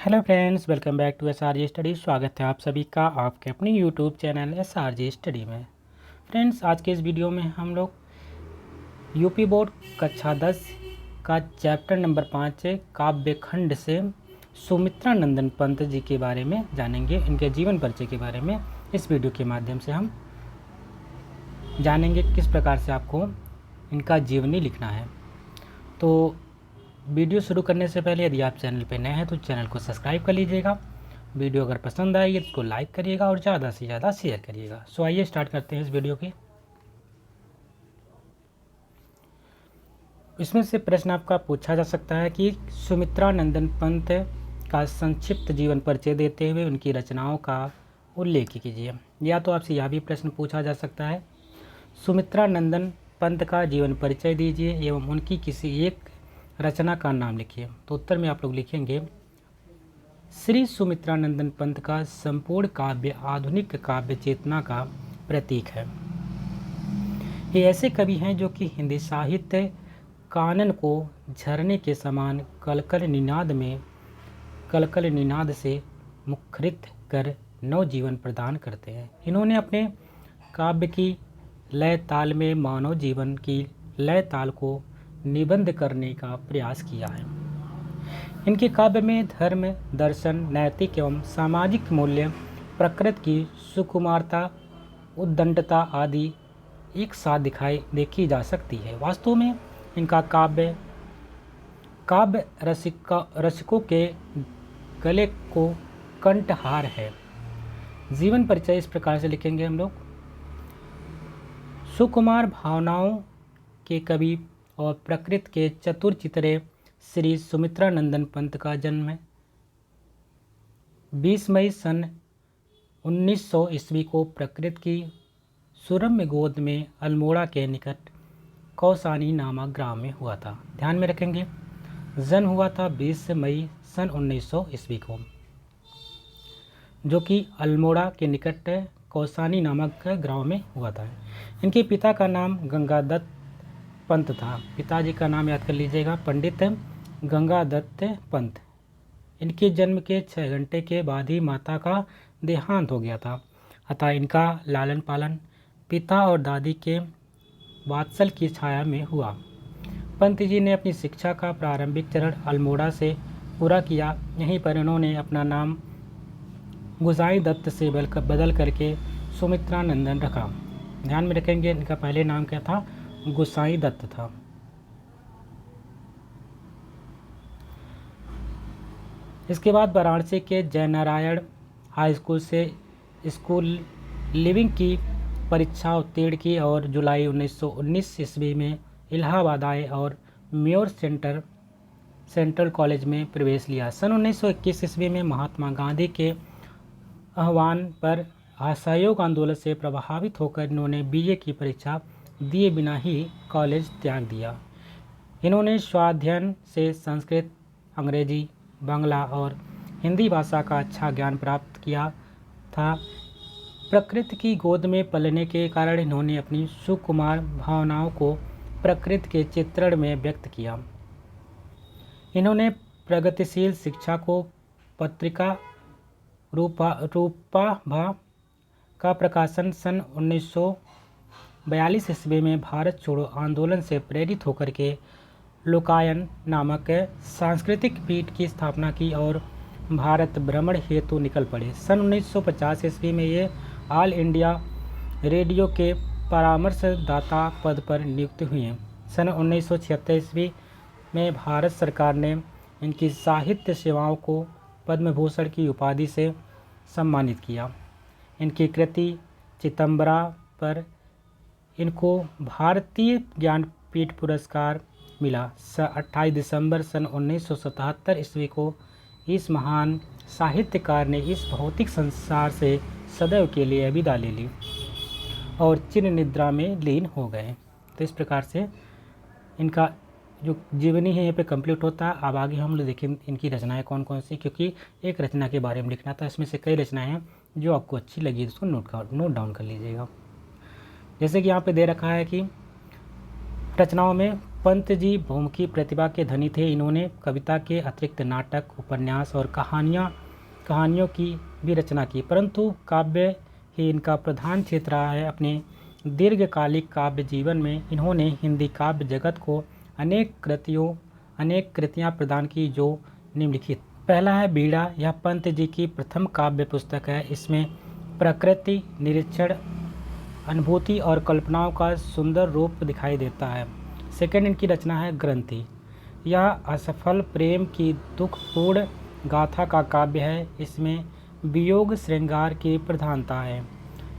Hello friends, welcome back to SRJ study. स्वागत है आप सभी का आपके अपने यूट्यूब चैनल SRJ स्टडी में। फ्रेंड्स, आज के इस वीडियो में हम लोग यूपी बोर्ड कक्षा 10 का चैप्टर नंबर 5 काव्य खंड से सुमित्रा नंदन पंत जी के बारे में जानेंगे। इनके जीवन परिचय के बारे में इस वीडियो के माध्यम से हम जानेंगे किस प्रकार से आपको इनका जीवनी लिखना है। तो वीडियो शुरू करने से पहले यदि आप चैनल पर नए हैं तो चैनल को सब्सक्राइब कर लीजिएगा। वीडियो अगर पसंद आई तो इसको लाइक करिएगा और ज़्यादा से ज़्यादा शेयर करिएगा। सो आइए स्टार्ट करते हैं इस वीडियो की। इसमें से प्रश्न आपका पूछा जा सकता है कि सुमित्रा नंदन पंत का संक्षिप्त जीवन परिचय देते हुए उनकी रचनाओं का उल्लेख कीजिए। या तो आपसे यह भी प्रश्न पूछा जा सकता है, सुमित्रा नंदन पंत का जीवन परिचय दीजिए एवं उनकी किसी एक रचना का नाम लिखिए। तो उत्तर में आप लोग लिखेंगे, श्री सुमित्रा नंदन पंत का संपूर्ण काव्य आधुनिक काव्य चेतना का प्रतीक है। ये ऐसे कवि हैं जो कि हिंदी साहित्य कानन को झरने के समान कलकल निनाद से मुखरित कर नव जीवन प्रदान करते हैं। इन्होंने अपने काव्य की लय ताल में मानव जीवन की लय ताल को निबंध करने का प्रयास किया है। इनके काव्य में धर्म, दर्शन, नैतिक एवं सामाजिक मूल्य, प्रकृति की सुकुमारता, उद्दंडता आदि एक साथ देखी जा सकती है। वास्तव में इनका काव्य रसिकों के गले को कंठहार है। जीवन परिचय इस प्रकार से लिखेंगे हम लोग, सुकुमार भावनाओं के कवि और प्रकृति के चतुर चितरे श्री सुमित्रा नंदन पंत का जन्म 20 मई सन 1900 ईस्वी को प्रकृति की सुरम्य गोद में अल्मोड़ा के निकट कौसानी नामक ग्राम में हुआ था। ध्यान में रखेंगे, जन्म हुआ था 20 मई सन 1900 ईस्वी को, जो कि अल्मोड़ा के निकट कौसानी नामक गांव में हुआ था। इनके पिता का नाम गंगादत्त पंत था। पिताजी का नाम याद कर लीजिएगा, पंडित गंगादत्त पंत। इनके जन्म के 6 घंटे के बाद ही माता का देहांत हो गया था, अतः इनका लालन पालन पिता और दादी के वात्सल की छाया में हुआ। पंत जी ने अपनी शिक्षा का प्रारंभिक चरण अल्मोड़ा से पूरा किया। यहीं पर इन्होंने अपना नाम गुसाई दत्त से बदल करके सुमित्रा नंदन रखा। ध्यान में रखेंगे, इनका पहले नाम क्या था, गुसाई दत्त था। इसके बाद वाराणसी के जयनारायण हाई स्कूल से स्कूल लिविंग की परीक्षा उत्तीर्ण की और जुलाई 1919 ईस्वी में इलाहाबाद आए और म्योर सेंट्रल कॉलेज में प्रवेश लिया। सन 1921 ईस्वी में महात्मा गांधी के आह्वान पर असहयोग आंदोलन से प्रभावित होकर इन्होंने BA की परीक्षा दिए बिना ही कॉलेज त्याग दिया। इन्होंने स्वाध्ययन से संस्कृत, अंग्रेजी, बांग्ला और हिंदी भाषा का अच्छा ज्ञान प्राप्त किया था। प्रकृति की गोद में पलने के कारण इन्होंने अपनी सुकुमार भावनाओं को प्रकृति के चित्रण में व्यक्त किया। इन्होंने प्रगतिशील शिक्षा को पत्रिका रूपाभा का प्रकाशन सन 1942 ईस्वी में भारत छोड़ो आंदोलन से प्रेरित होकर के लोकायन नामक सांस्कृतिक पीठ की स्थापना की और भारत भ्रमण हेतु निकल पड़े। सन 1950 ईस्वी में ये ऑल इंडिया रेडियो के परामर्शदाता पद पर नियुक्त हुए। सन 1976 ईस्वी में भारत सरकार ने इनकी साहित्य सेवाओं को पद्म भूषण की उपाधि से सम्मानित किया। इनकी कृति चितंबरा पर इनको भारतीय ज्ञानपीठ पुरस्कार मिला। 28 दिसंबर सन 1977 ईस्वी को इस महान साहित्यकार ने इस भौतिक संसार से सदैव के लिए विदा ले ली और चिर निद्रा में लीन हो गए। तो इस प्रकार से इनका जो जीवनी है यहाँ पे कंप्लीट होता है। अब आगे हम लोग देखें इनकी रचनाएं कौन कौन सी, क्योंकि एक रचना के बारे में लिखना था। इसमें से कई रचनाएं हैं जो आपको अच्छी लगी उसको नोट डाउन कर लीजिएगा। जैसे कि यहाँ पे दे रखा है कि रचनाओं में पंत जी बहुमुखी प्रतिभा के धनी थे। इन्होंने कविता के अतिरिक्त नाटक, उपन्यास और कहानियों की भी रचना की, परंतु काव्य ही इनका प्रधान क्षेत्र रहा है। अपने दीर्घकालिक काव्य जीवन में इन्होंने हिंदी काव्य जगत को अनेक कृतियाँ प्रदान की, जो निम्नलिखित। पहला है बीड़ा। यह पंत जी की प्रथम काव्य पुस्तक है। इसमें प्रकृति, निरीक्षण, अनुभूति और कल्पनाओं का सुंदर रूप दिखाई देता है। सेकंड इनकी रचना है ग्रंथि। यह असफल प्रेम की दुखपूर्ण गाथा का काव्य है। इसमें वियोग श्रृंगार की प्रधानता है।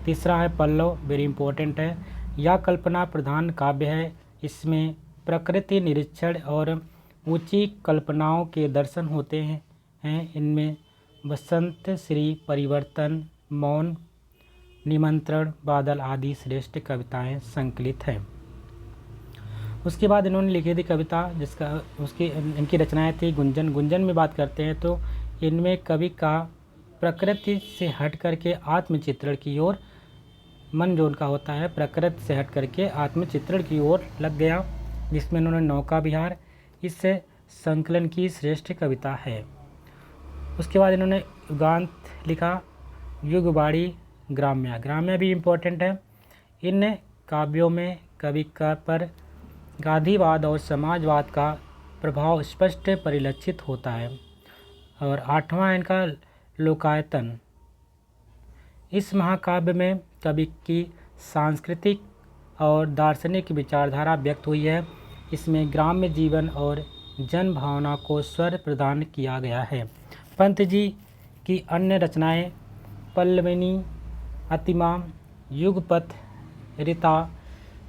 तीसरा है पल्लव, वेरी इंपॉर्टेंट है। यह कल्पना प्रधान काव्य है। इसमें प्रकृति निरीक्षण और ऊंची कल्पनाओं के दर्शन होते हैं। इनमें बसंत, श्री, परिवर्तन, मौन, निमंत्रण, बादल आदि श्रेष्ठ कविताएं संकलित हैं। उसके बाद इन्होंने लिखी थी कविता इनकी रचनाएं थी गुंजन। गुंजन में बात करते हैं तो इनमें कवि का प्रकृति से हट करके आत्मचित्रण की ओर मन जो उनका होता है, प्रकृति से हट करके आत्मचित्रण की ओर लग गया, जिसमें उन्होंने नौका विहार इस संकलन की श्रेष्ठ कविता है। उसके बाद इन्होंने युगांत लिखा, युगवाणी, ग्राम्या। ग्राम्या भी इम्पोर्टेंट है। इन काव्यों में कवि का पर गांधीवाद और समाजवाद का प्रभाव स्पष्ट परिलक्षित होता है। और आठवां इनका लोकायतन। इस महाकाव्य में कवि की सांस्कृतिक और दार्शनिक विचारधारा व्यक्त हुई है। इसमें ग्राम्य जीवन और जन भावना को स्वर प्रदान किया गया है। पंत जी की अन्य रचनाएं पल्लविनी, अतिमा, युगपथ, ऋता,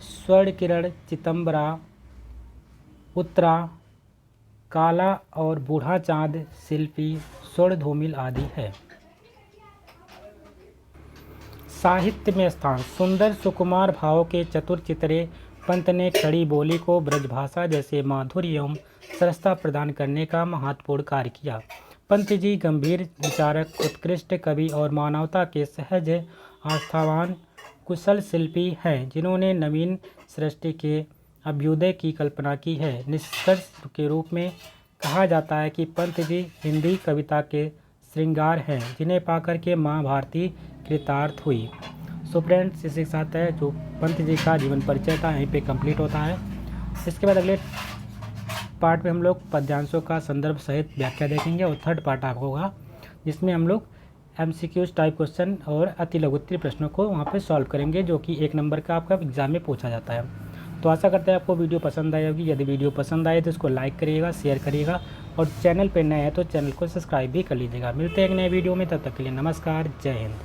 स्वर्णकिरण, चितंबरा, उत्तरा, काला और बूढ़ा चांद, शिल्पी, स्वर्ण धूमिल आदि है। साहित्य में स्थान। सुंदर सुकुमार भाव के चतुर चित्रे पंत ने खड़ी बोली को ब्रजभाषा जैसे माधुर्य एवं सरसता प्रदान करने का महत्वपूर्ण कार्य किया। पंत जी गंभीर विचारक, उत्कृष्ट कवि और मानवता के सहज आस्थावान कुशल शिल्पी हैं, जिन्होंने नवीन सृष्टि के अभ्युदय की कल्पना की है। निष्कर्ष के रूप में कहा जाता है कि पंत जी हिंदी कविता के श्रृंगार हैं, जिन्हें पाकर के माँ भारती कृतार्थ हुई। सो फ्रेंड्स, इसी के साथ है जो पंत जी का जीवन परिचय था यहीं पे कंप्लीट होता है। इसके बाद अगले पार्ट में हम लोग पद्यांशों का संदर्भ सहित व्याख्या देखेंगे और थर्ड पार्ट आपको होगा जिसमें हम लोग MCQs टाइप क्वेश्चन और अति लघुत्तरीय प्रश्नों को वहाँ पे सॉल्व करेंगे, जो कि 1 नंबर का आपका एग्जाम में पूछा जाता है। तो आशा करते हैं आपको वीडियो पसंद आई होगी। यदि वीडियो पसंद आए तो इसको लाइक करिएगा, शेयर करिएगा और चैनल पर नए हैं तो चैनल को सब्सक्राइब भी कर लीजिएगा। मिलते हैं एक नए वीडियो में, तब तक के लिए नमस्कार, जय हिंद।